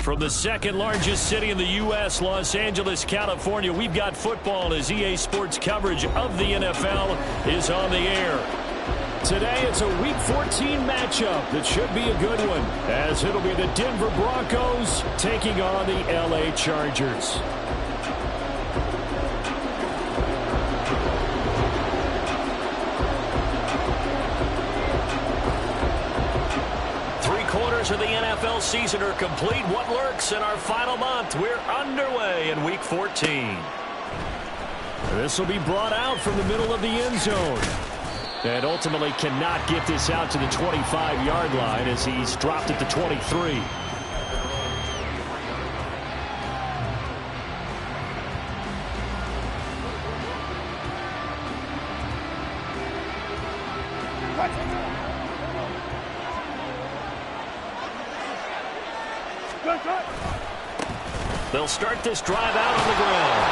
From the second largest city in the U.S., Los Angeles, California, we've got football as EA Sports coverage of the NFL is on the air. Today, it's a Week 14 matchup that should be a good one, as it'll be the Denver Broncos taking on the L.A. Chargers. Of the NFL season are complete. What lurks in our final month? We're underway in Week 14. This will be brought out from the middle of the end zone. And ultimately cannot get this out to the 25-yard line as he's dropped at the 23. They'll start this drive out on the ground.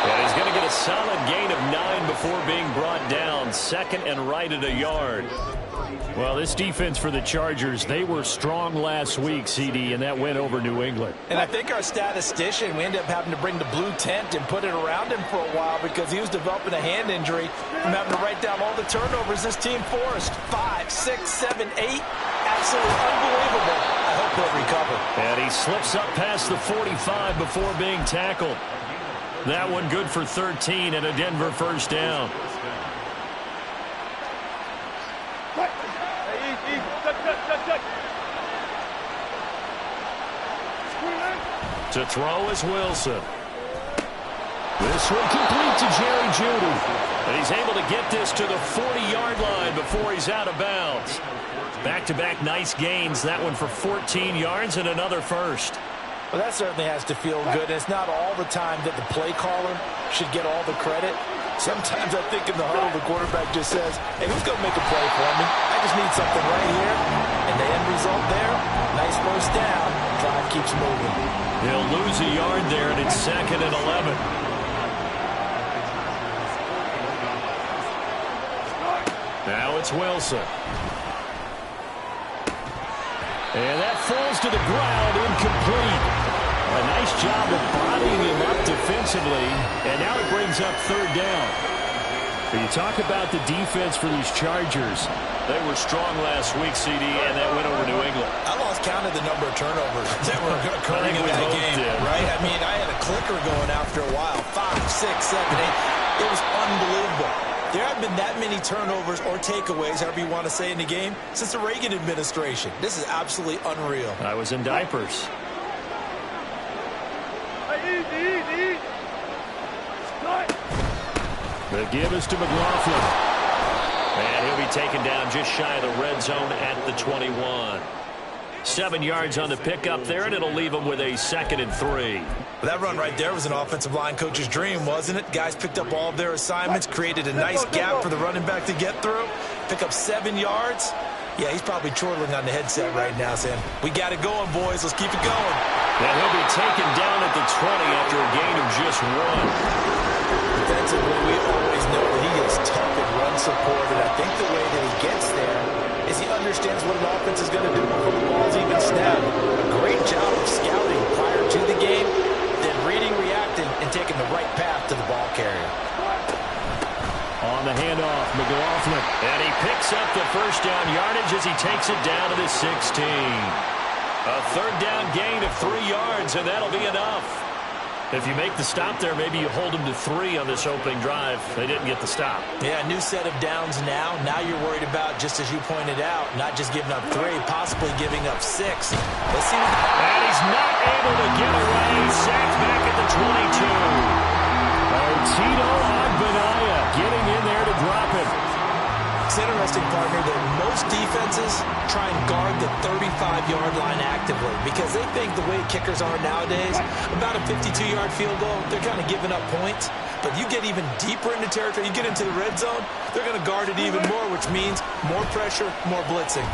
And he's going to get a solid gain of 9 before being brought down. Second and right at a yard. Well, this defense for the Chargers, they were strong last week, CD, and that went over New England. And I think our statistician, we ended up having to bring the blue tent and put it around him for a while because he was developing a hand injury from having to write down all the turnovers this team forced. 5, 6, 7, 8. Absolutely unbelievable. I hope he'll recover. And he slips up past the 45 before being tackled. That one good for 13 and a Denver first down. To throw is Wilson. This one complete to Jerry Jeudy. And he's able to get this to the 40-yard line before he's out of bounds. Back-to-back nice gains. That one for 14 yards and another first. Well, that certainly has to feel good. It's not all the time that the play caller should get all the credit. Sometimes I think in the huddle, the quarterback just says, hey, who's going to make a play for me? I just need something right here. And the end result there, nice first down. Drive keeps moving. He'll lose a yard there, and it's second and 11. Now it's Wilson. And that falls to the ground, incomplete. A nice job of bodying him up defensively, and now it brings up third down. But you talk about the defense for these Chargers. They were strong last week, CD, and that went over New England. I lost count of the number of turnovers that were occurring in that game, right? I mean, I had a clicker going after a while. 5, 6, 7, 8. It was unbelievable. There haven't been that many turnovers or takeaways, however you want to say, in the game since the Reagan administration. This is absolutely unreal. I was in diapers. The give is to McLaughlin. And he'll be taken down just shy of the red zone at the 21. 7 yards on the pickup there, and it'll leave him with a 2nd and 3. That run right there was an offensive line coach's dream, wasn't it? Guys picked up all of their assignments, created a nice gap for the running back to get through, pick up 7 yards. Yeah, he's probably chortling on the headset right now saying, we got it going, boys. Let's keep it going. And he'll be taken down at the 20 after a gain of just 1. Defensively, we always know that he is tough and run support, and I think the way that he gets there is he understands what an offense is going to do before the ball's even snapped. A great job of scouting prior to the game, then reading, reacting, and taking the right path to the ball carrier. On the handoff, McLaughlin. And he picks up the first down yardage as he takes it down to the 16. A third down gain of 3 yards, and that'll be enough. If you make the stop there, maybe you hold them to 3 on this opening drive. They didn't get the stop. Yeah, new set of downs now. Now you're worried about, just as you pointed out, not just giving up 3, possibly giving up 6. Let's see. And he's not able to get away. Sacked back at the 22. Tito Agbanaya getting in there to drop him. It's interesting, partner, that most defenses try and guard the 35-yard line actively because they think the way kickers are nowadays, about a 52-yard field goal, they're kind of giving up points. But you get even deeper into territory, you get into the red zone, they're going to guard it even more, which means more pressure, more blitzing.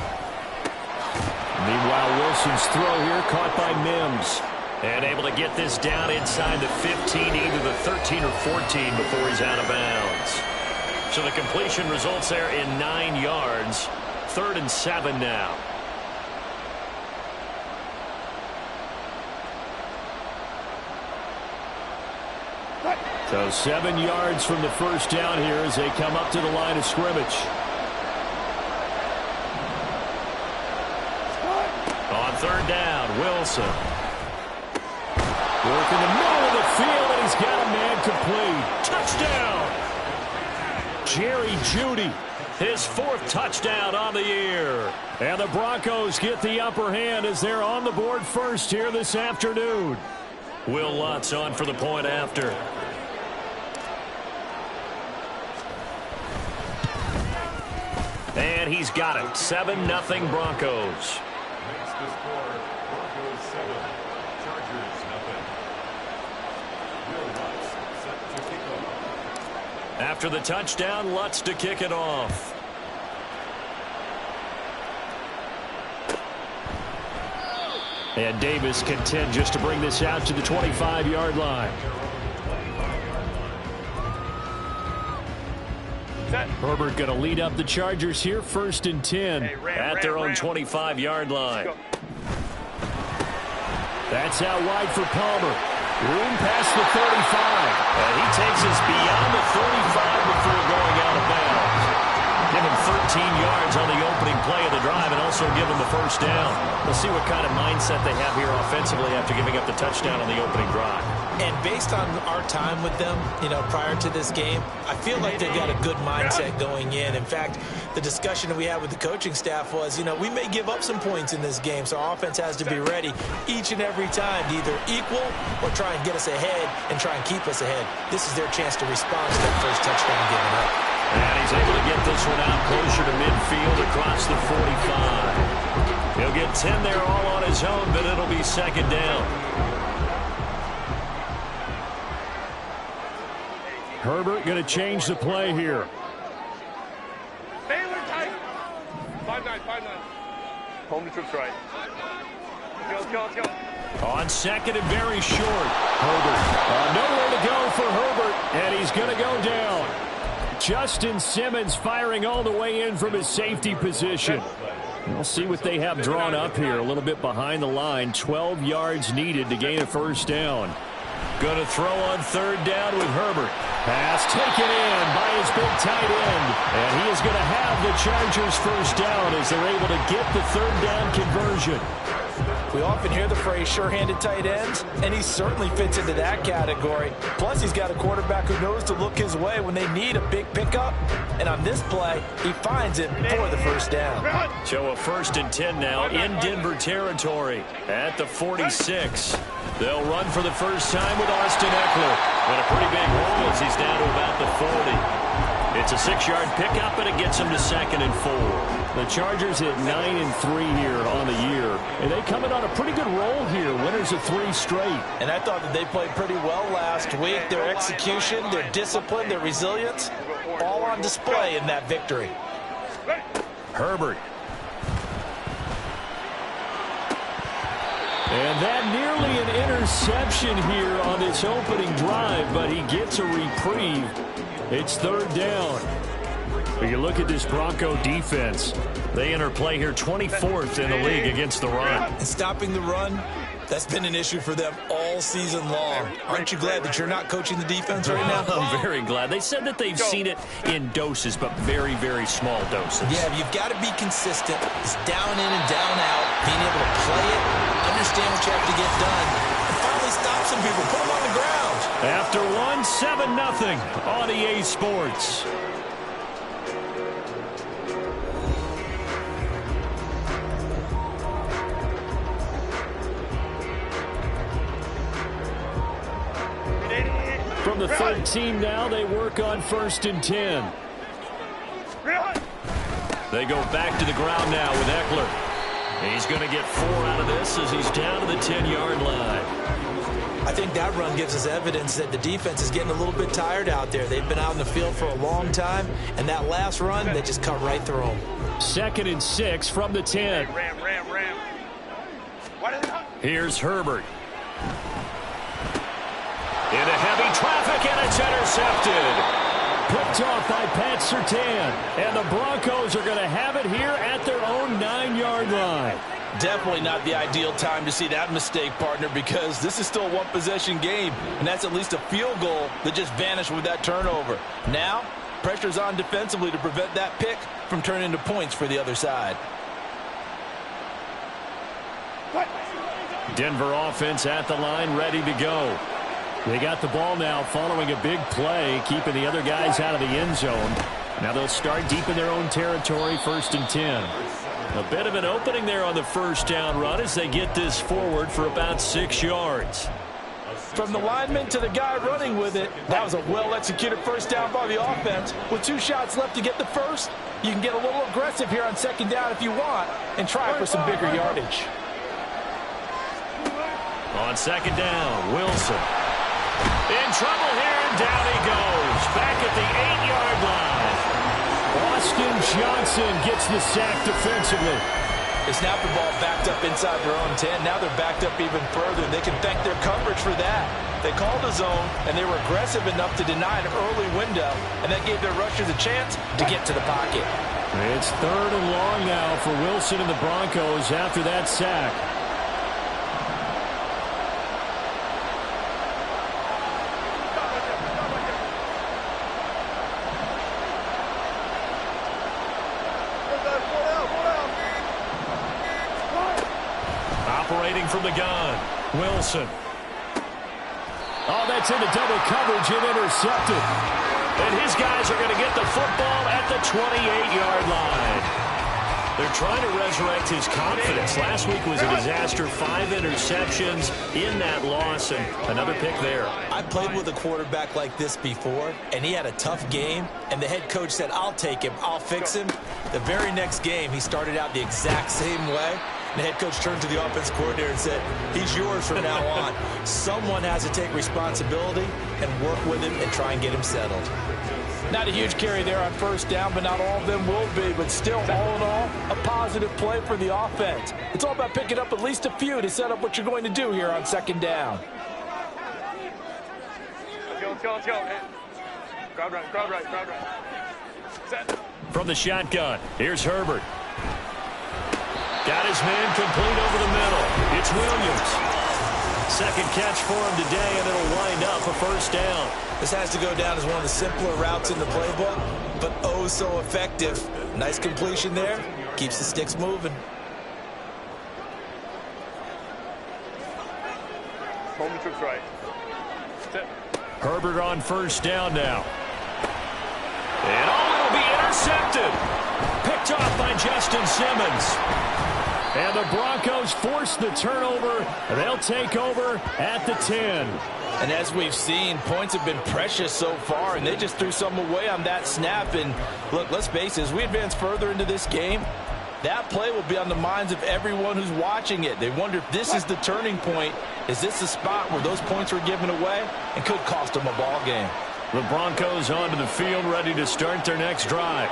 Meanwhile, Wilson's throw here caught by Mims. And able to get this down inside the 15, either the 13 or 14 before he's out of bounds. So the completion results there in 9 yards. 3rd and 7 now. So 7 yards from the first down here as they come up to the line of scrimmage. On third down, Wilson. Working the middle of the field, and he's got a man complete. Touchdown! Jerry Jeudy, his 4th touchdown on the year. And the Broncos get the upper hand as they're on the board first here this afternoon. Will Lutz on for the point after. And he's got it. 7-0 Broncos. After the touchdown, Lutz to kick it off. And Davis content just to bring this out to the 25-yard line. Herbert going to lead up the Chargers here, 1st and 10 at their own 25-yard line. That's out wide for Palmer. Room past the 35. And he takes us beyond the 35 before going out of bounds. Give him 13 yards on the opening play of the drive and also give him the first down. We'll see what kind of mindset they have here offensively after giving up the touchdown on the opening drive. And based on our time with them, prior to this game, I feel like they've got a good mindset going in. In fact, the discussion that we had with the coaching staff was, we may give up some points in this game, so our offense has to be ready each and every time to either equal or try and get us ahead and try and keep us ahead. This is their chance to respond to that first touchdown given up. And he's able to get this one out closer to midfield across the 45. He'll get 10 there all on his own, but it'll be 2nd down. Herbert going to change the play here. Baylor tight. 5-9, 5-9. Home to troops right. Let's go. On 2nd and very short. Herbert. Nowhere to go for Herbert, and he's going to go down. Justin Simmons firing all the way in from his safety position. We'll see what they have drawn up here. A little bit behind the line. 12 yards needed to gain a first down. Going to throw on 3rd down with Herbert. Pass taken in by his big tight end. And he is going to have the Chargers first down as they're able to get the 3rd down conversion. We often hear the phrase sure-handed tight ends, and he certainly fits into that category. Plus, he's got a quarterback who knows to look his way when they need a big pickup. And on this play, he finds it for the first down. So a 1st and 10 now in Denver territory at the 46. They'll run for the first time with Austin Eckler. And a pretty big hole as he's down to about the 40. It's a 6-yard pickup, and it gets him to 2nd and 4. The Chargers at 9-3 here on the year. And they come in on a pretty good roll here. Winners of 3 straight. And I thought that they played pretty well last week. Their execution, their discipline, their resilience, all on display in that victory. Herbert. And that nearly an interception here on this opening drive, but he gets a reprieve. It's 3rd down. But you look at this Bronco defense. They enter play here 24th in the league against the run. And stopping the run, that's been an issue for them all season long. Aren't you glad that you're not coaching the defense right now? I'm very glad. They said that they've seen it in doses, but very, very small doses. Yeah, you've got to be consistent. It's down in and down out, being able to play it, understand what you have to get done, and finally stop some people, put them on the ground. After 7-0 on EA Sports. From the 13 now, they work on 1st and 10. They go back to the ground now with Eckler. He's going to get 4 out of this as he's down to the 10-yard line. I think that run gives us evidence that the defense is getting a little bit tired out there. They've been out in the field for a long time, and that last run, they just cut right through them. 2nd and 6 from the 10. Ram. Here's Herbert. Into heavy traffic, and it's intercepted. Picked off by Pat Surtain. And the Broncos are going to have it here at their own 9-yard line. definitely not the ideal time to see that mistake, partner, because this is still a one-possession game, and that's at least a field goal that just vanished with that turnover. Now, pressure's on defensively to prevent that pick from turning into points for the other side. Denver offense at the line, ready to go. They got the ball now following a big play, keeping the other guys out of the end zone. Now they'll start deep in their own territory, 1st and 10. A bit of an opening there on the first down run as they get this forward for about 6 yards. From the lineman to the guy running with it, that was a well-executed first down by the offense. With 2 shots left to get the first, you can get a little aggressive here on 2nd down if you want and try for some bigger yardage. On 2nd down, Wilson. In trouble here, and down he goes. Back at the 8-yard line. Austin Johnson gets the sack defensively. They snapped the ball backed up inside their own 10. Now they're backed up even further. They can thank their coverage for that. They called the zone, and they were aggressive enough to deny an early window, and that gave their rushers a chance to get to the pocket. It's 3rd and long now for Wilson and the Broncos after that sack. Operating from the gun, Wilson. Oh, that's into double coverage and intercepted. And his guys are going to get the football at the 28-yard line. They're trying to resurrect his confidence. Last week was a disaster. 5 interceptions in that loss, and another pick there. I played with a quarterback like this before, and he had a tough game, and the head coach said, I'll take him, I'll fix him. The very next game, he started out the exact same way. The head coach turned to the offense coordinator and said, he's yours from now on. Someone has to take responsibility and work with him and try and get him settled. Not a huge carry there on 1st down, but not all of them will be. But still, all in all, a positive play for the offense. It's all about picking up at least a few to set up what you're going to do here on 2nd down. Let's go. Hey. Crowd right. Set. From the shotgun, here's Herbert. Got his man complete over the middle. It's Williams. 2nd catch for him today, and it'll wind up a 1st down. This has to go down as one of the simpler routes in the playbook, but oh so effective. Nice completion there. Keeps the sticks moving. Home trips right. Set. Herbert on 1st down now. And it'll be intercepted. Picked off by Justin Simmons. And the Broncos force the turnover. They'll take over at the 10. And as we've seen, points have been precious so far, and they just threw some away on that snap. And look, let's face it, as we advance further into this game, that play will be on the minds of everyone who's watching it. They wonder if this is the turning point. Is this the spot where those points were given away and could cost them a ball game? The Broncos onto the field, ready to start their next drive.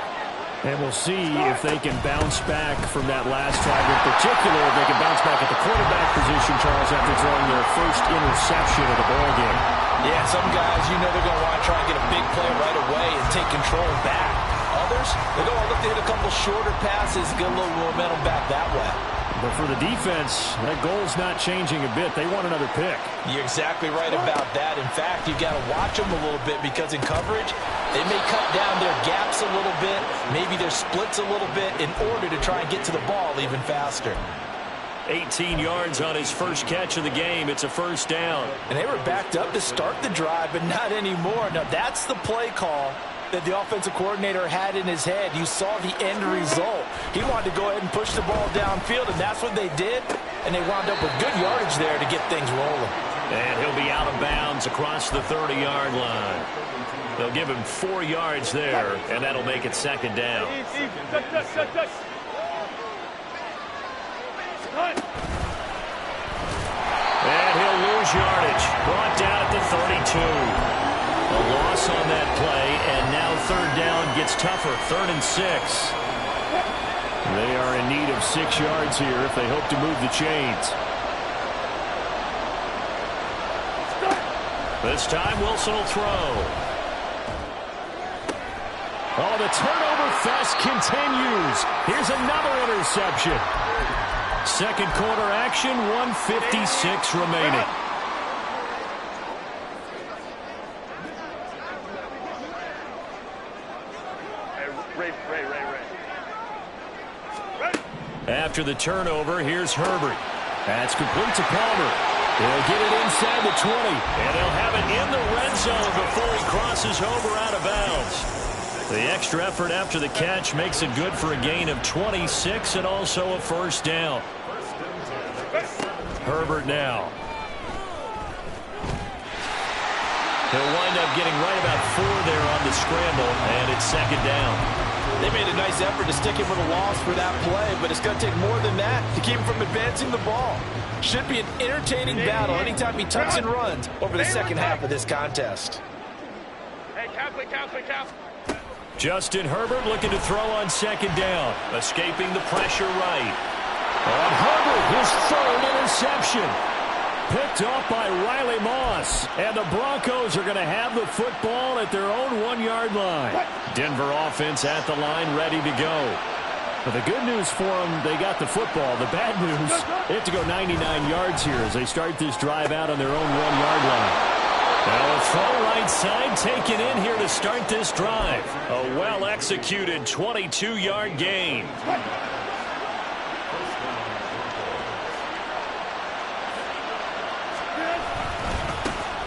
And we'll see if they can bounce back from that last drive. In particular, if they can bounce back at the quarterback position, Charles, after throwing their first interception of the ballgame. Yeah, some guys, you know they're going to want to try and get a big play right away and take control back. Others, they're going to look to hit a couple shorter passes, get a little momentum back that way. But for the defense, that goal's not changing a bit. They want another pick. You're exactly right about that. In fact, you've got to watch them a little bit because in coverage, they may cut down their gaps a little bit, maybe their splits a little bit in order to try and get to the ball even faster. 18 yards on his first catch of the game. It's a 1st down. And they were backed up to start the drive, but not anymore. Now, that's the play call that the offensive coordinator had in his head. You saw the end result. He wanted to go ahead and push the ball downfield, and that's what they did. And they wound up with good yardage there to get things rolling. And he'll be out of bounds across the 30-yard line. They'll give him 4 yards there, and that'll make it 2nd down. And he'll lose yardage. Brought down at the 32. A loss on that play, and now 3rd down gets tougher. 3rd and 6. They are in need of 6 yards here if they hope to move the chains. This time Wilson will throw. Oh, the turnover fest continues. Here's another interception. Second quarter action, 1:56 remaining. After the turnover, here's Herbert. That's complete to Palmer. He'll get it inside the 20, and he'll have it in the red zone before he crosses over out of bounds. The extra effort after the catch makes it good for a gain of 26 and also a first down. Herbert now. He'll wind up getting right about 4 there on the scramble, and it's second down. They made a nice effort to stick him with a loss for that play, but it's going to take more than that to keep him from advancing the ball. Should be an entertaining battle anytime he tucks and runs over the second half of this contest. Hey, cap. Justin Herbert looking to throw on second down, escaping the pressure right. And Herbert, his third interception. Picked off by Riley Moss. And the Broncos are going to have the football at their own 1-yard line. Denver offense at the line, ready to go. But the good news for them, they got the football. The bad news, they have to go 99 yards here as they start this drive out on their own 1-yard line. Now a throw right side taken in here to start this drive. A well-executed 22-yard gain.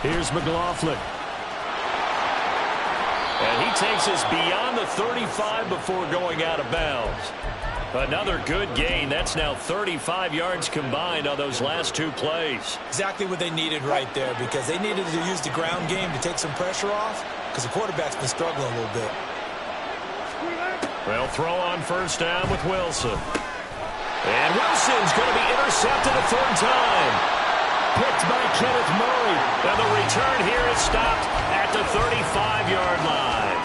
Here's McLaughlin. And he takes us beyond the 35 before going out of bounds. Another good gain. That's now 35 yards combined on those last 2 plays. Exactly what they needed right there, because they needed to use the ground game to take some pressure off, because the quarterback's been struggling a little bit. They'll throw on first down with Wilson. And Wilson's going to be intercepted a 3rd time. Picked by Kenneth Murray. And the return here is stopped at the 35-yard line.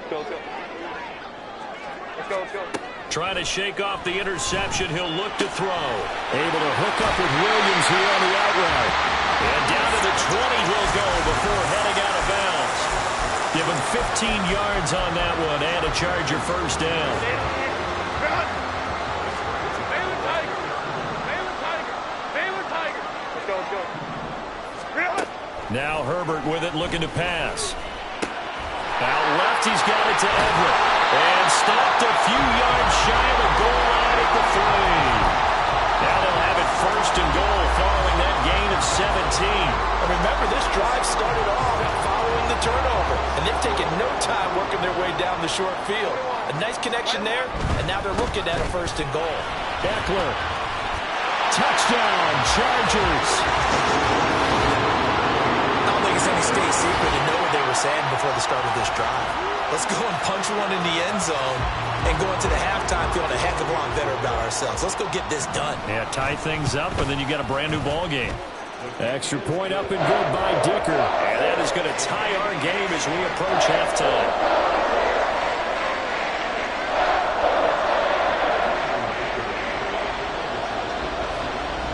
Let's go. Trying to shake off the interception. He'll look to throw. Able to hook up with Williams here on the out route. And down to the 20 he'll go before heading out of bounds. Give him 15 yards on that one and a Charger first down. Baylor Tiger. Let's go. Now Herbert with it, looking to pass. Out left, he's got it to Everett. And stopped a few yards shy of the goal line at the 3. Now they'll have it first and goal following that gain of 17. And remember, this drive started off following the turnover, and they've taken no time working their way down the short field. A nice connection there, and now they're looking at a first and goal. Eckler. Touchdown, Chargers. I don't think it's any state secret to know what they were saying before the start of this drive. Let's go and punch one in the end zone and go into the halftime feeling a heck of a lot better about ourselves. Let's go get this done. Yeah, tie things up, and then you get a brand-new ball game. Extra point up and good by Dicker. And that is going to tie our game as we approach halftime.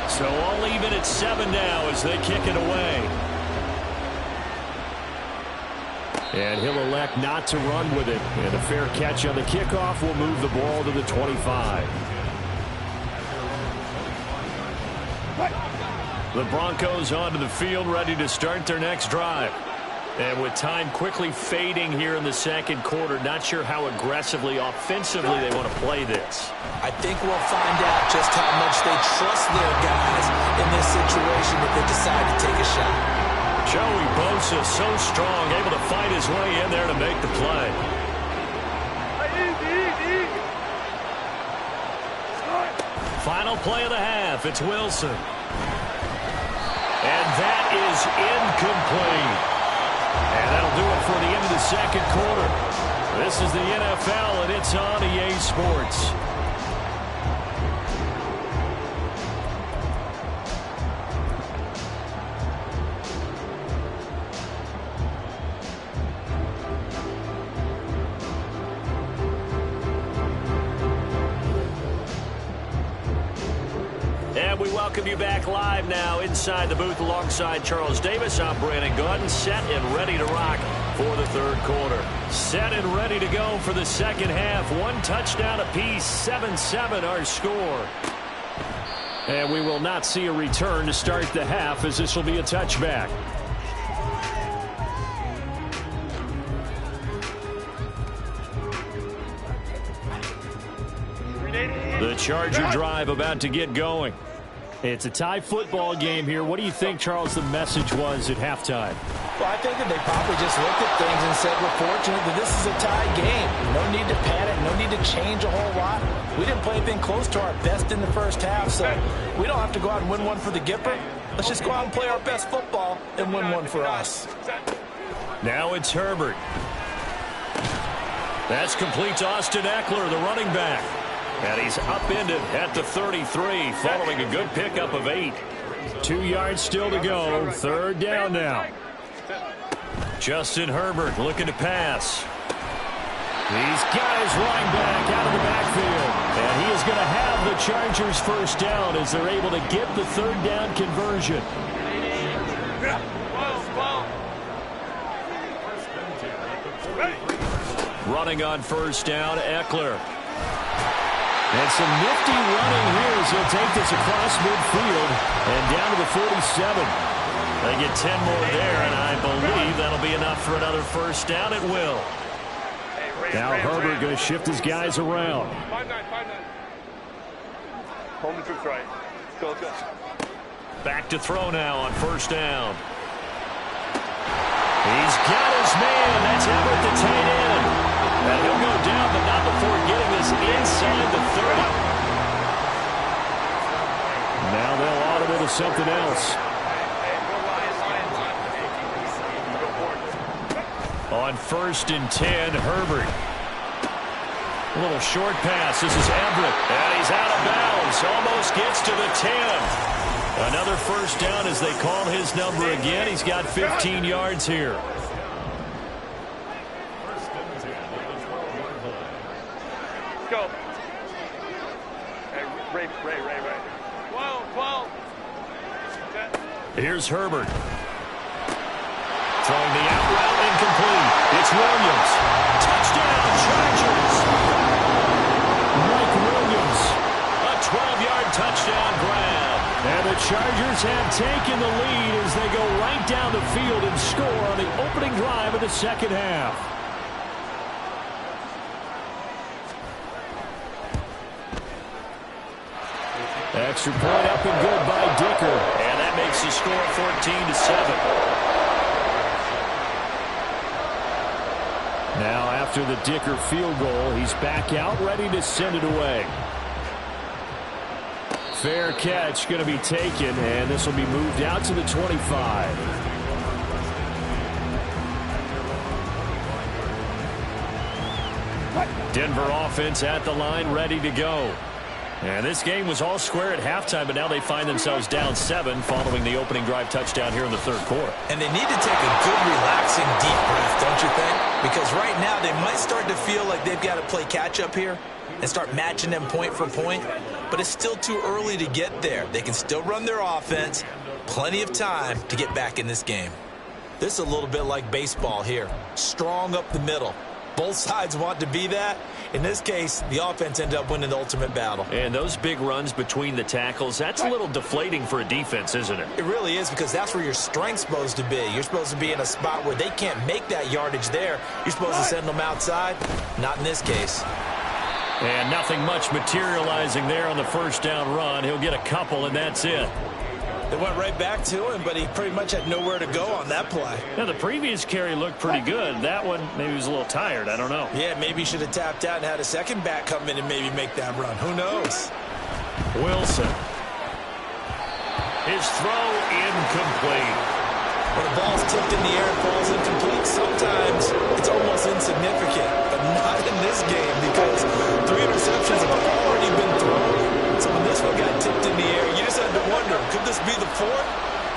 So all even at 7 now as they kick it away. And he'll elect not to run with it. And a fair catch on the kickoff will move the ball to the 25. The Broncos onto the field, ready to start their next drive. And with time quickly fading here in the second quarter, not sure how aggressively, offensively they want to play this. I think we'll find out just how much they trust their guys in this situation if they decide to take a shot. Joey Bosa, so strong, able to fight his way in there to make the play. Final play of the half, it's Wilson. And that is incomplete. And that'll do it for the end of the second quarter. This is the NFL, and it's on EA Sports. And we welcome you back live now inside the booth alongside Charles Davis. I'm Brandon Gaudin, set and ready to rock for the third quarter. Set and ready to go for the second half. One touchdown apiece, 7-7 our score. And we will not see a return to start the half, as this will be a touchback. The Charger drive about to get going. It's a tie football game here. What do you think, Charles, the message was at halftime? Well, I think that they probably just looked at things and said, we're fortunate that this is a tie game. No need to panic, no need to change a whole lot. We didn't play anything close to our best in the first half, so we don't have to go out and win one for the Gipper. Let's just go out and play our best football and win one for us. Now it's Herbert. That's complete to Austin Ekeler, the running back. And he's upended at the 33, following a good pickup of 8. 2 yards still to go. Third down now. Justin Herbert looking to pass. He's got his running back out of the backfield. And he is going to have the Chargers first down as they're able to get the third down conversion. Running on first down, Ekeler. And some nifty running here as he'll take this across midfield and down to the 47. They get 10 more there, and I believe that'll be enough for another first down. It will. Now Herbert going to shift his guys around. 5-9, 5-9. Home the troops right. Go, let's go. Back to throw now on first down. He's got his man. That's Everett, the tight end. And he'll go down, but not before getting this inside the 30. Now they'll audible to something else. On first and 10, Herbert. A little short pass. This is Everett. And he's out of bounds. Almost gets to the 10. Another first down as they call his number again. He's got 15 yards here. Go. Hey, Ray. 12. Here's Herbert. Throwing the out route, incomplete. It's Williams. Touchdown, Chargers. Mike Williams. A 12-yard touchdown grab. And the Chargers have taken the lead as they go right down the field and score on the opening drive of the second half. Extra point up and good by Dicker. And that makes the score 14-7. Now after the Dicker field goal, he's back out ready to send it away. Fair catch going to be taken, and this will be moved out to the 25. Denver offense at the line, ready to go. And this game was all square at halftime, but now they find themselves down 7 following the opening drive touchdown here in the third quarter. And they need to take a good, relaxing, deep breath, don't you think? Because right now they might start to feel like they've got to play catch-up here and start matching them point for point. But it's still too early to get there. They can still run their offense. Plenty of time to get back in this game. This is a little bit like baseball here. Strong up the middle. Both sides want to be that. In this case, the offense ended up winning the ultimate battle. And those big runs between the tackles, that's a little deflating for a defense, isn't it? It really is, because that's where your strength's supposed to be. You're supposed to be in a spot where they can't make that yardage there. You're supposed to send them outside. Not in this case. And nothing much materializing there on the first down run. He'll get a couple, and that's it. They went right back to him, but he pretty much had nowhere to go on that play. Now, the previous carry looked pretty good. That one, maybe he was a little tired. I don't know. Yeah, maybe he should have tapped out and had a second back come in and maybe make that run. Who knows? Wilson. His throw incomplete. When the ball's tipped in the air and falls incomplete, sometimes it's almost insignificant. But not in this game, because 3 interceptions have already been thrown. So when this one got tipped in the air, you just had to wonder, could this be the 4th?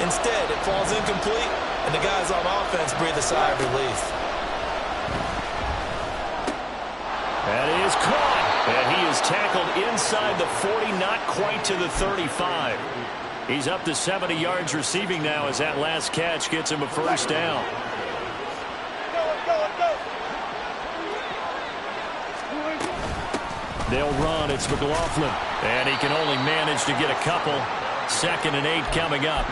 Instead, it falls incomplete, and the guys on offense breathe a sigh of relief. That is caught, and he is is tackled inside the 40, not quite to the 35. He's up to 70 yards receiving now as that last catch gets him a first down. They'll run. It's McLaughlin. And he can only manage to get a couple. 2nd and 8 coming up.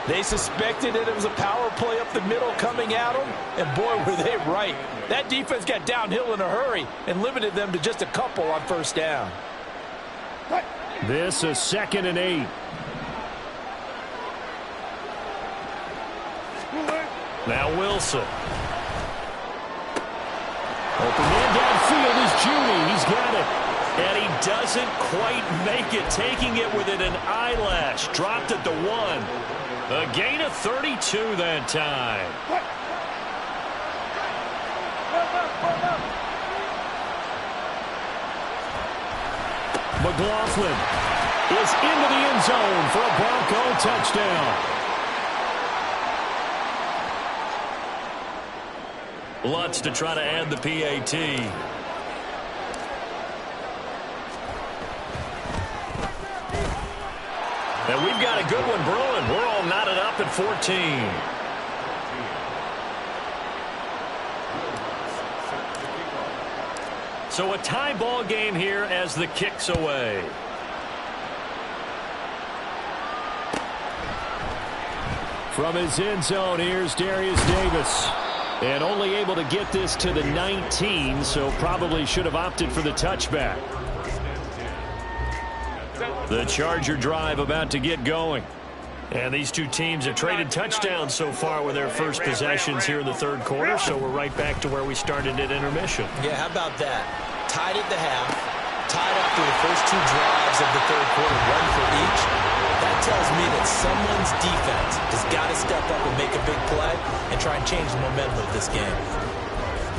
They suspected that it was a power play up the middle coming at them, and boy, were they right. That defense got downhill in a hurry and limited them to just a couple on first down. This is 2nd and 8. Now Wilson. Open man downfield is Judy. He's got it. And he doesn't quite make it, taking it within an eyelash. Dropped at the 1. A gain of 32 that time. McLaughlin is into the end zone for a Bronco touchdown. Lutz to try to add the PAT. And we've got a good one brewing. We're all knotted up at 14. So a tie ball game here as the kick's away. From his end zone, here's Darius Davis. And only able to get this to the 19, so probably should have opted for the touchback. The Charger drive about to get going. And these two teams have traded touchdowns so far with their first possessions here in the third quarter, so we're right back to where we started at intermission. Yeah, how about that? Tied at the half, tied up through the first 2 drives of the third quarter, 1 for each. That tells me that someone's defense has got to step up and make a big play and try and change the momentum of this game.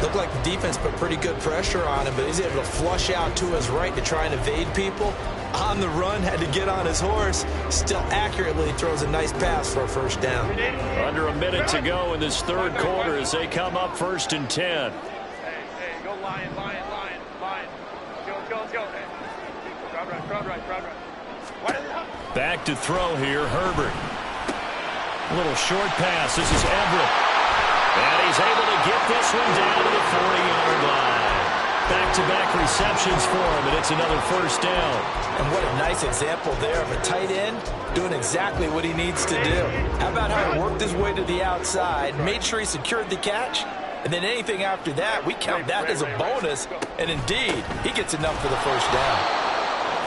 Looked like the defense put pretty good pressure on him, but he's able to flush out to his right to try and evade people. On the run, had to get on his horse. Still accurately throws a nice pass for a first down. Under a minute to go in this third quarter as they come up 1st and 10. Hey, go Lion. Let's go. Hey. Crowd right. Back to throw here, Herbert. A little short pass. This is Everett. And he's able to get this one down to the 40-yard line. Back-to-back receptions for him, and it's another first down. And what a nice example there of a tight end doing exactly what he needs to do. How about how he worked his way to the outside, made sure he secured the catch, and then anything after that, we count that as a bonus. And indeed, he gets enough for the first down.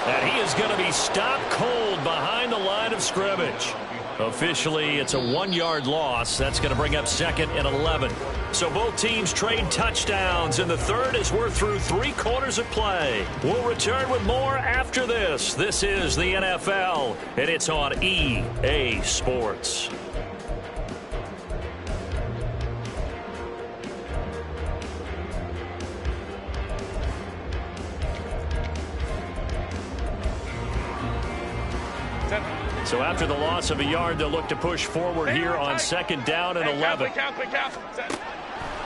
And he is going to be stopped cold behind the line of scrimmage. Officially, it's a 1-yard loss. That's going to bring up 2nd and 11. So both teams trade touchdowns in the third as we're through 3 quarters of play. We'll return with more after this. This is the NFL, and it's on EA Sports. So after the loss of a yard, they'll look to push forward here on 2nd down and 11.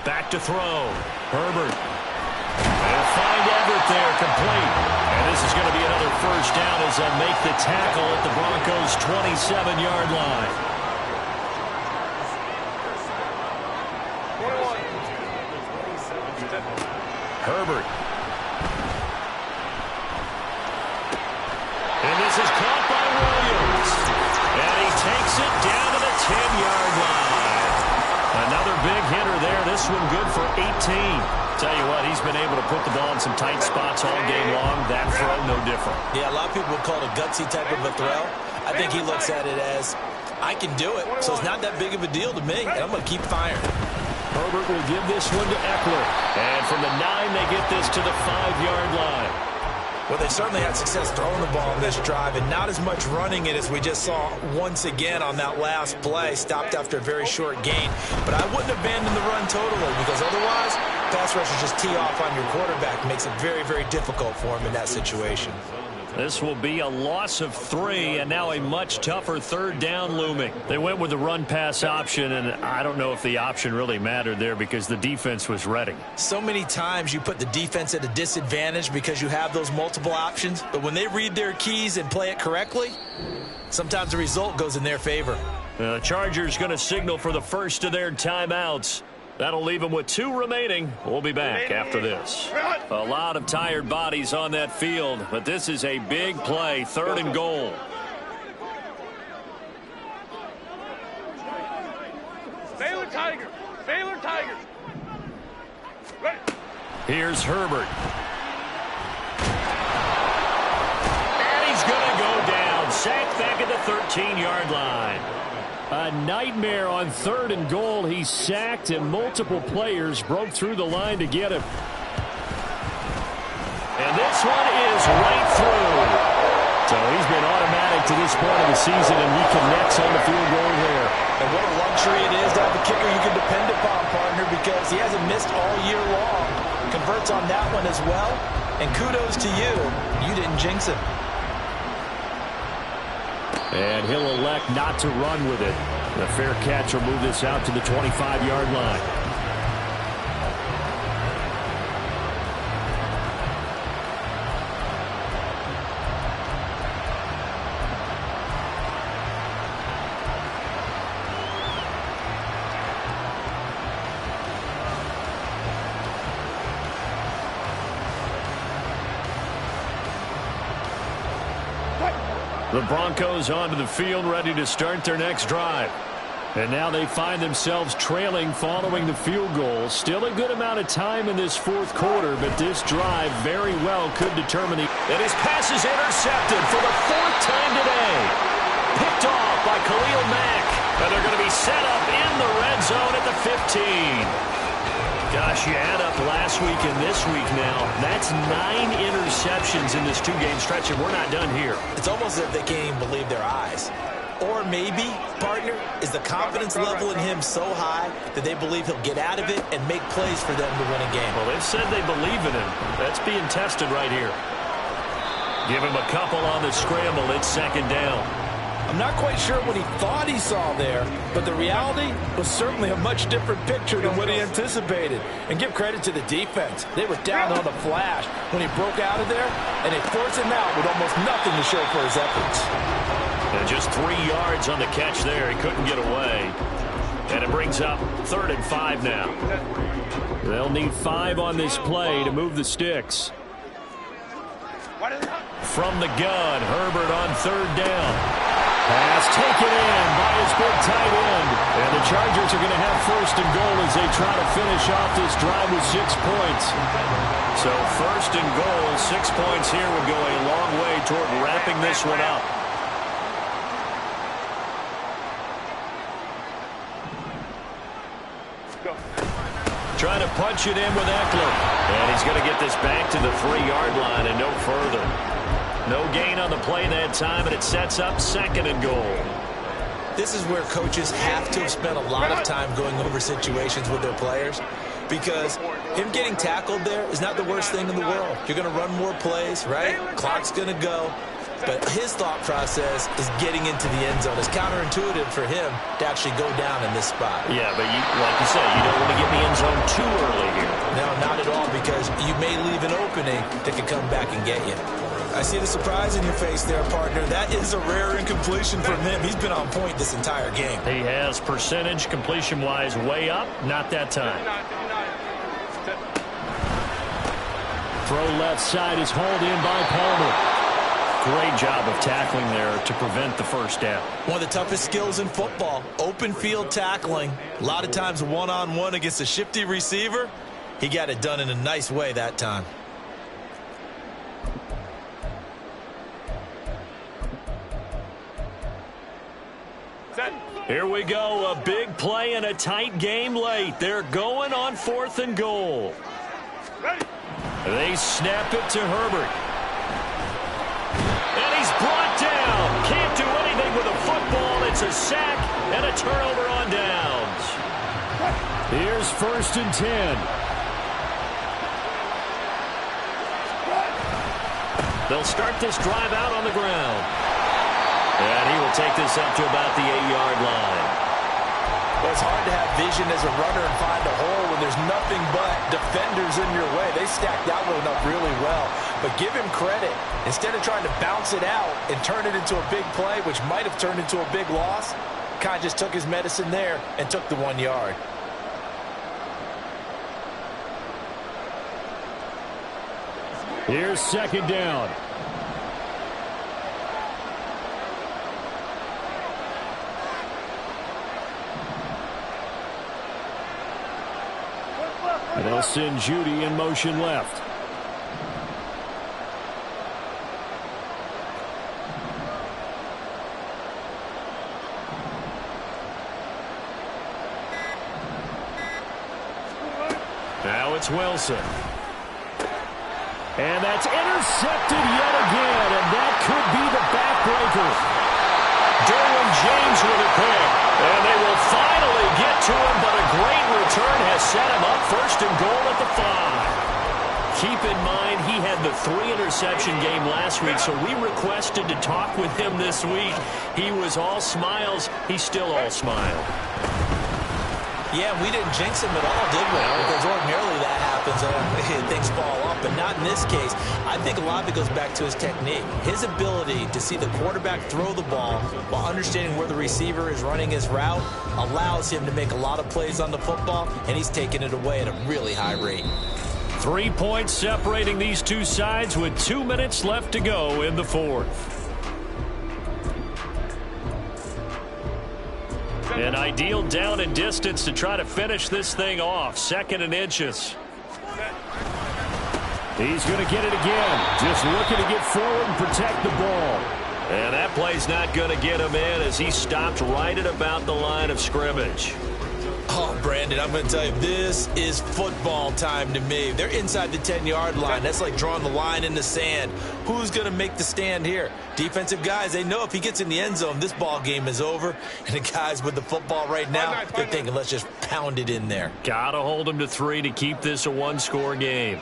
Back to throw. Herbert. They'll find Everett there, complete. And this is going to be another first down as they'll make the tackle at the Broncos' 27-yard line. Herbert. And this is caught by Williams. And he takes it down to the 10-yard line. Another big hitter there. This one good for 18. Tell you what, he's been able to put the ball in some tight spots all game long. That throw, no different. Yeah, a lot of people would call it a gutsy type of a throw. I think he looks at it as, I can do it, so it's not that big of a deal to me, and I'm going to keep firing. Herbert will give this one to Eckler. And from the 9, they get this to the 5-yard line. Well, they certainly had success throwing the ball in this drive, and not as much running it as we just saw once again on that last play. Stopped after a very short gain. But I wouldn't abandon the run totally, because otherwise, pass rushers just tee off on your quarterback. Makes it very, very difficult for him in that situation. This will be a loss of 3, and now a much tougher third down looming. They went with the run-pass option, and I don't know if the option really mattered there because the defense was ready. So many times you put the defense at a disadvantage because you have those multiple options, but when they read their keys and play it correctly, sometimes the result goes in their favor. The Chargers going to signal for the first of their timeouts. That'll leave them with 2 remaining. We'll be back after this. A lot of tired bodies on that field, but this is a big play, 3rd and goal. Baylor Tigers. Baylor Tigers. Ready. Here's Herbert. And he's going to go down. Sacked back at the 13-yard line. A nightmare on 3rd and goal. He's sacked, and multiple players broke through the line to get him. And this one is right through. So he's been automatic to this point of the season, and he connects on the field goal there. And what a luxury it is to have a kicker you can depend upon, partner, because he hasn't missed all year long. Converts on that one as well. And kudos to you. You didn't jinx him. And he'll elect not to run with it. The fair catch will move this out to the 25-yard line. The Broncos onto the field, ready to start their next drive. And now they find themselves trailing following the field goal. Still a good amount of time in this 4th quarter, but this drive very well could determine the... And his pass is intercepted for the 4th time today. Picked off by Khalil Mack. And they're going to be set up in the red zone at the 15. Gosh, you add up last week and this week now. That's 9 interceptions in this 2-game stretch, and we're not done here. It's almost as if they can't even believe their eyes. Or maybe, partner, is the confidence level in him so high that they believe he'll get out of it and make plays for them to win a game. Well, they've said they believe in him. That's being tested right here. Give him a couple on the scramble. It's 2nd down. I'm not quite sure what he thought he saw there, but the reality was certainly a much different picture than what he anticipated. And give credit to the defense. They were down on the flash when he broke out of there, and they forced him out with almost nothing to show for his efforts. And just 3 yards on the catch there. He couldn't get away. And it brings up 3rd and 5 now. They'll need 5 on this play to move the sticks. From the gun, Herbert on 3rd down. Pass taken in by his big tight end. And the Chargers are going to have 1st and goal as they try to finish off this drive with 6 points. So 1st and goal, 6 points here would go a long way toward wrapping this one up. Trying to punch it in with Eckler. And he's going to get this back to the 3-yard line and no further. No gain on the play that time, and it sets up 2nd and goal. This is where coaches have to have spent a lot of time going over situations with their players, because him getting tackled there is not the worst thing in the world. You're going to run more plays, right? Clock's going to go. But his thought process is getting into the end zone. It's counterintuitive for him to actually go down in this spot. Yeah, but like you said, you don't want to get in the end zone too early here. No, not at all, because you may leave an opening that could come back and get you. I see the surprise in your face there, partner. That is a rare incompletion from him. He's been on point this entire game. He has percentage completion-wise way up. Not that time. Throw left side is hauled in by Palmer. Great job of tackling there to prevent the 1st down. One of the toughest skills in football, open field tackling. A lot of times one-on-one against a shifty receiver. He got it done in a nice way that time. Here we go, a big play and a tight game late. They're going on 4th and goal. They snap it to Herbert. And he's brought down. Can't do anything with a football. It's a sack and a turnover on downs. Here's 1st and 10. They'll start this drive out on the ground. And he will take this up to about the 8-yard line. Well, it's hard to have vision as a runner and find a hole when there's nothing but defenders in your way. They stacked that one up really well. But give him credit. Instead of trying to bounce it out and turn it into a big play, which might have turned into a big loss, kind of just took his medicine there and took the 1 yard. Here's second down. And they'll send Judy in motion left. Now it's Wilson. And that's intercepted yet again, and that could be the backbreaker. Derwin James with a pick, and they will finally get to him, but a great return has set him up first and goal at the 5. Keep in mind, he had the 3-interception game last week, so we requested to talk with him this week. He was all smiles. He's still all smile. Yeah, we didn't jinx him at all, did we? Because ordinarily that happens. Things fall off, but not in this case. I think a lot of it goes back to his technique. His ability to see the quarterback throw the ball while understanding where the receiver is running his route allows him to make a lot of plays on the football, and he's taking it away at a really high rate. 3 points separating these two sides with 2 minutes left to go in the fourth. An ideal down and distance to try to finish this thing off. 2nd and inches. He's going to get it again. Just looking to get forward and protect the ball. And that play's not going to get him in as he stopped right at about the line of scrimmage. Oh, Brandon, I'm going to tell you, this is football time to me. They're inside the 10-yard line. That's like drawing the line in the sand. Who's going to make the stand here? Defensive guys, they know if he gets in the end zone, this ball game is over. And the guys with the football right now, they're thinking, let's just pound it in there. Got to hold him to 3 to keep this a 1-score game.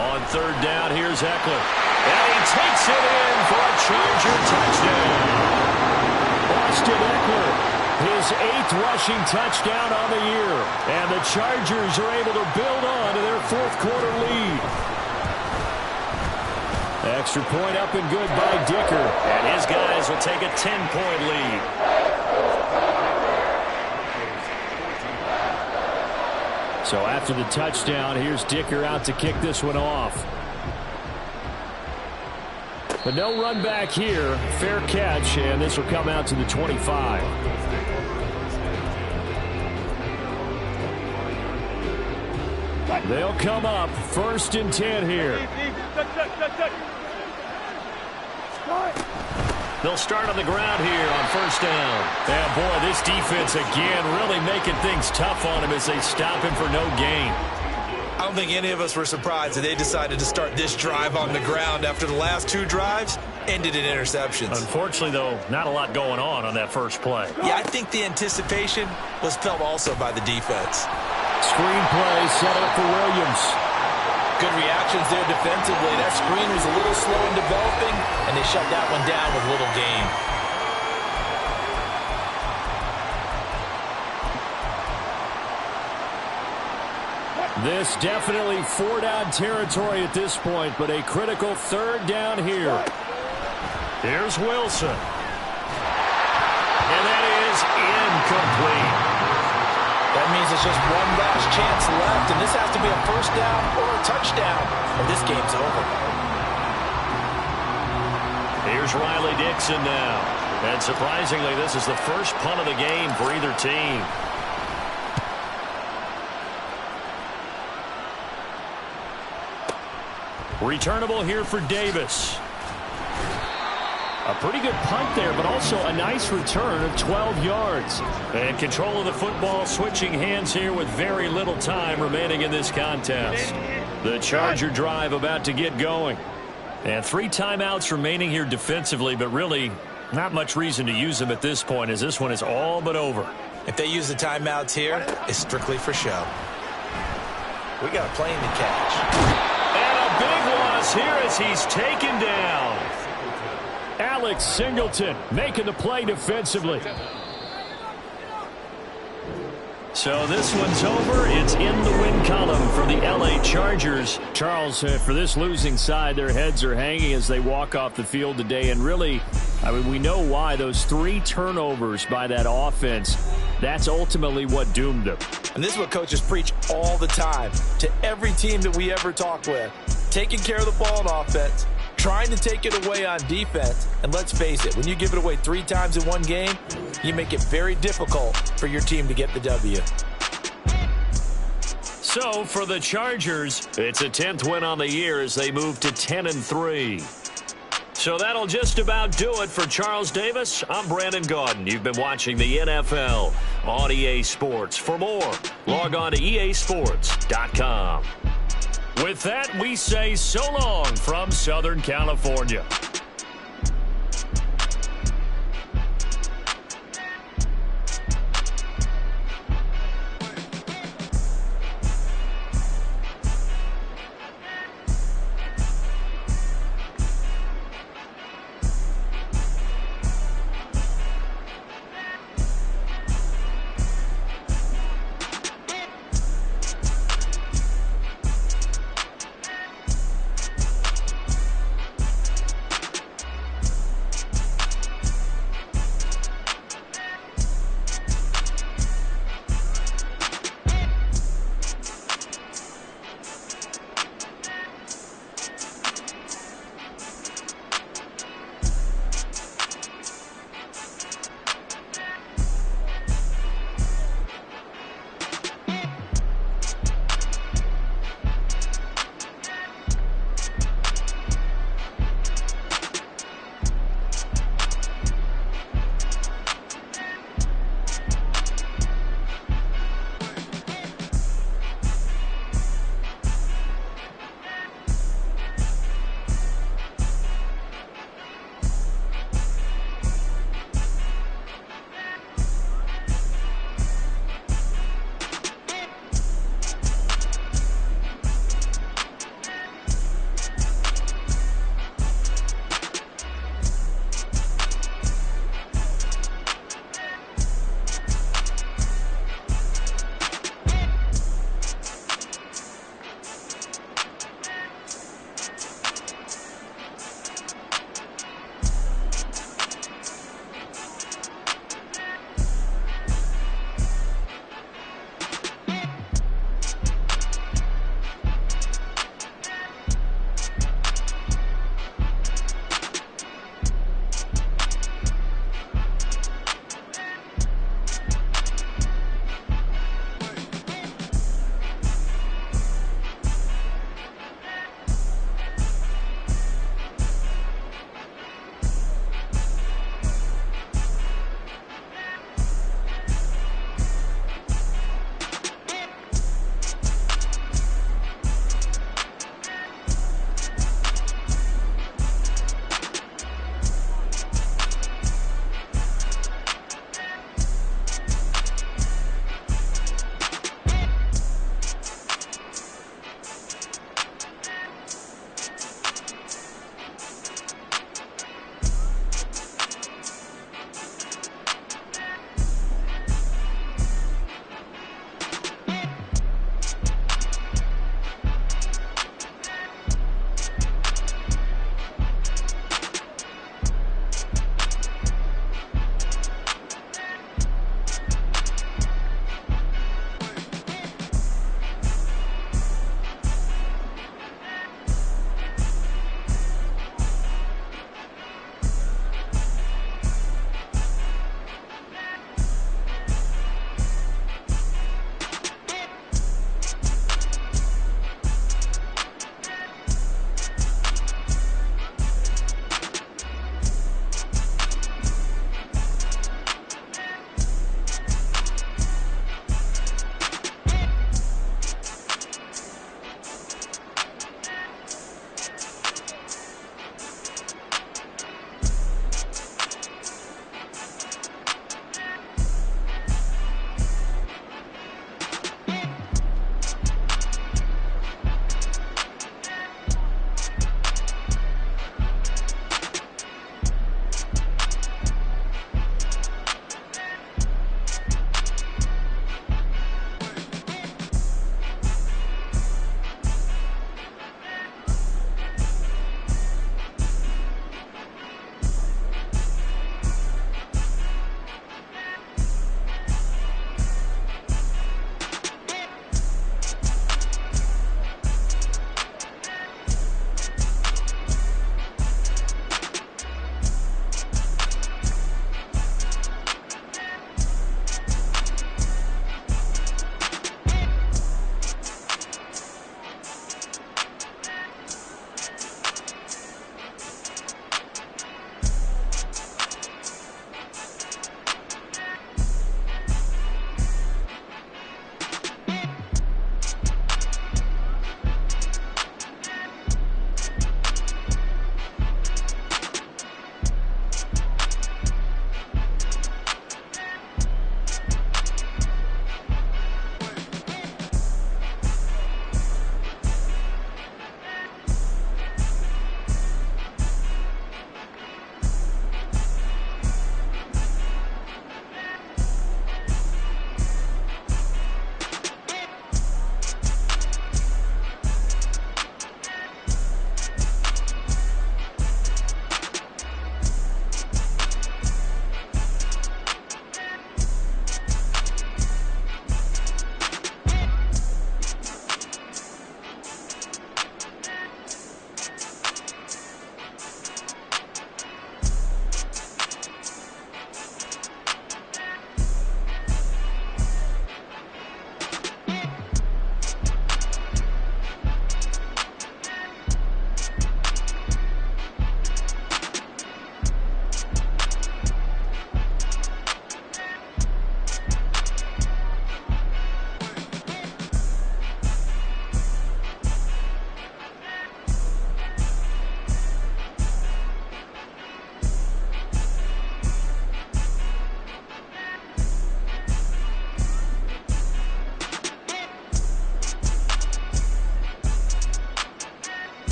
On 3rd down, here's Eckler. And he takes it in for a Charger touchdown. Austin Eckler, his 8th rushing touchdown on the year. And the Chargers are able to build on to their 4th quarter lead. Extra point up and good by Dicker. And his guys will take a 10-point lead. So after the touchdown, here's Dicker out to kick this one off. But no run back here. Fair catch, and this will come out to the 25. They'll come up 1st and 10 here. They'll start on the ground here on 1st down. And boy, this defense again really making things tough on him as they stop him for no gain. I don't think any of us were surprised that they decided to start this drive on the ground after the last 2 drives ended in interceptions. Unfortunately, though, not a lot going on that first play. Yeah, I think the anticipation was felt also by the defense. Screen play set up for Williams. Good reactions there defensively. That screen was a little slow in developing, and they shut that one down with little gain. This definitely 4-down territory at this point, but a critical 3rd down here. Here's Wilson. And that is incomplete. That means it's just one last chance left, and this has to be a 1st down or a touchdown, or this game's over. Here's Riley Dixon now. And surprisingly, this is the first punt of the game for either team. Returnable here for Davis. A pretty good punt there, but also a nice return of 12 yards. And control of the football switching hands here with very little time remaining in this contest. The Charger drive about to get going. And 3 timeouts remaining here defensively, but really Not much reason to use him at this point, as this one is all but over. If they use the timeouts here, it's strictly for show. We got a plane to catch. And a big loss here as he's taken down. Alex Singleton making the play defensively. So this one's over. It's in the win column for the L.A. Chargers. Charles, for this losing side, their heads are hanging as they walk off the field today. And really, I mean, we know why. Those 3 turnovers by that offense, that's ultimately what doomed them. And this is what coaches preach all the time to every team that we ever talk with. Taking care of the ball on offense, trying to take it away on defense. And let's face it, when you give it away 3 times in one game, you make it very difficult for your team to get the W. So for the Chargers, it's a 10th win on the year as they move to 10-3. So that'll just about do it for Charles Davis. I'm Brandon Gaudin. You've been watching the NFL on EA Sports. For more, log on to easports.com. With that, we say so long from Southern California.